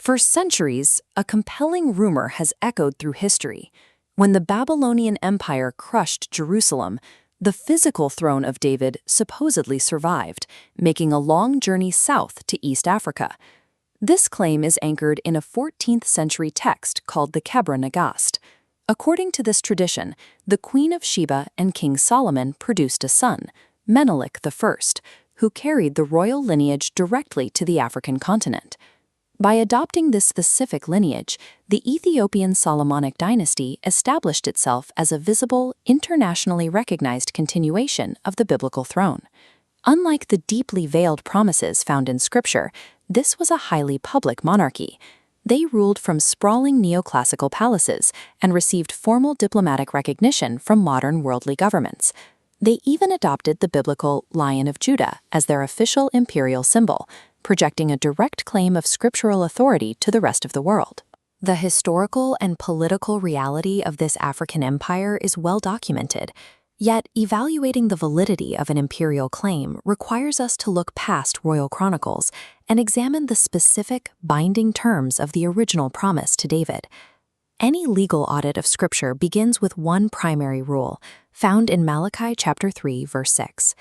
For centuries, a compelling rumor has echoed through history. When the Babylonian Empire crushed Jerusalem, the physical throne of David supposedly survived, making a long journey south to East Africa. This claim is anchored in a 14th century text called the Kebra Nagast. According to this tradition, the Queen of Sheba and King Solomon produced a son, Menelik I, who carried the royal lineage directly to the African continent. By adopting this specific lineage, the Ethiopian Solomonic dynasty established itself as a visible, internationally recognized continuation of the biblical throne. Unlike the deeply veiled promises found in Scripture, this was a highly public monarchy. They ruled from sprawling neoclassical palaces and received formal diplomatic recognition from modern worldly governments. They even adopted the biblical Lion of Judah as their official imperial symbol, projecting a direct claim of scriptural authority to the rest of the world. The historical and political reality of this African empire is well documented, yet evaluating the validity of an imperial claim requires us to look past royal chronicles and examine the specific, binding terms of the original promise to David. Any legal audit of Scripture begins with one primary rule, found in Malachi chapter 3, verse 6.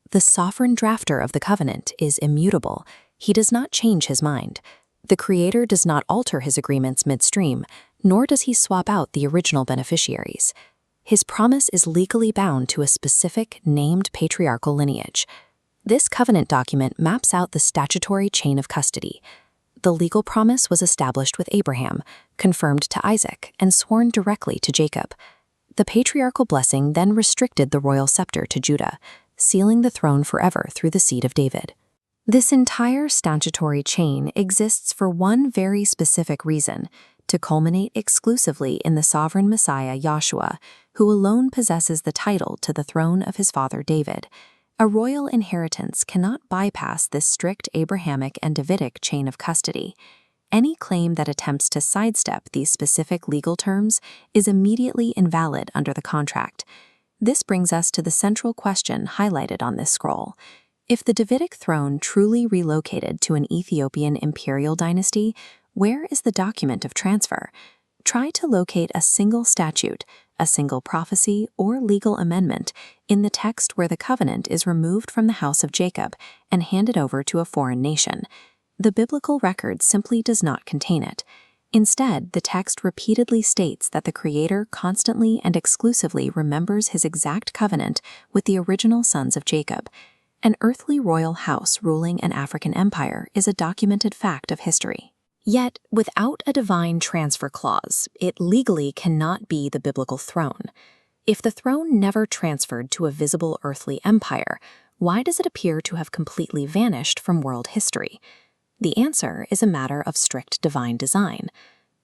The sovereign drafter of the covenant is immutable. He does not change his mind. The Creator does not alter his agreements midstream, nor does he swap out the original beneficiaries. His promise is legally bound to a specific, named patriarchal lineage. This covenant document maps out the statutory chain of custody. The legal promise was established with Abraham, confirmed to Isaac, and sworn directly to Jacob. The patriarchal blessing then restricted the royal scepter to Judah, sealing the throne forever through the seed of David. This entire statutory chain exists for one very specific reason, to culminate exclusively in the Sovereign Messiah Yahshua, who alone possesses the title to the throne of his father David. A royal inheritance cannot bypass this strict Abrahamic and Davidic chain of custody. Any claim that attempts to sidestep these specific legal terms is immediately invalid under the contract. This brings us to the central question highlighted on this scroll. If the Davidic throne truly relocated to an Ethiopian imperial dynasty, where is the document of transfer? Try to locate a single statute, a single prophecy, or legal amendment in the text where the covenant is removed from the house of Jacob and handed over to a foreign nation. The biblical record simply does not contain it. Instead, the text repeatedly states that the Creator constantly and exclusively remembers his exact covenant with the original sons of Jacob. An earthly royal house ruling an African empire is a documented fact of history. Yet, without a divine transfer clause, it legally cannot be the biblical throne. If the throne never transferred to a visible earthly empire, why does it appear to have completely vanished from world history? The answer is a matter of strict divine design.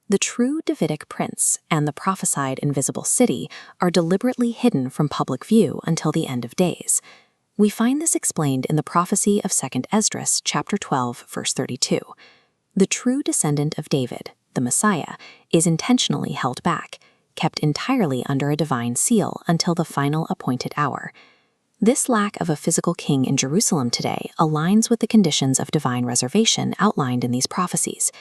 The true Davidic Prince and the prophesied invisible city are deliberately hidden from public view until the end of days. We find this explained in the prophecy of 2 Esdras chapter 12, verse 32. The true descendant of David, the Messiah, is intentionally held back, kept entirely under a divine seal until the final appointed hour. This lack of a physical king in Jerusalem today aligns with the conditions of divine reservation outlined in these prophecies.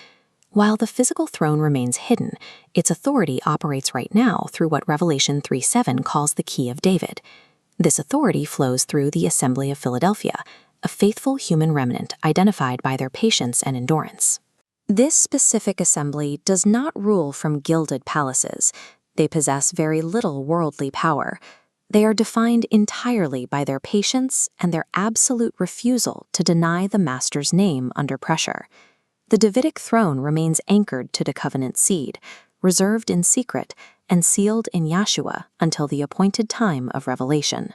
While the physical throne remains hidden, its authority operates right now through what Revelation 3:7 calls the key of David. This authority flows through the Assembly of Philadelphia, a faithful human remnant identified by their patience and endurance. This specific assembly does not rule from gilded palaces. They possess very little worldly power. They are defined entirely by their patience and their absolute refusal to deny the Master's name under pressure. The Davidic throne remains anchored to the covenant seed, reserved in secret, and sealed in Yahshua until the appointed time of revelation.